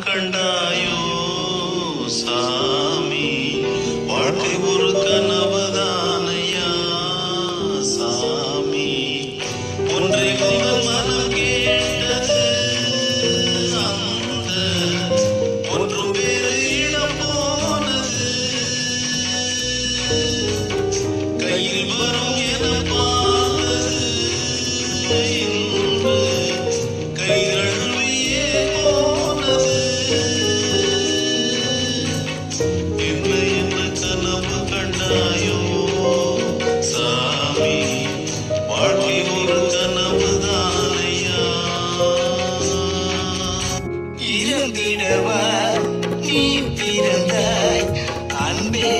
கண்டாயோ சாமி, வாழ்க்கை ஒரு கனவுதானையா சாமி, ஒன்றை உங்கள் மனம் கேட்டது, அந்த ஒன்றும் வேறு இடம் போனது, கையில் வரும் என பார்த்தது இன்று கைகள் இறந்திடவா நீ பிறந்தாய் அன்பே.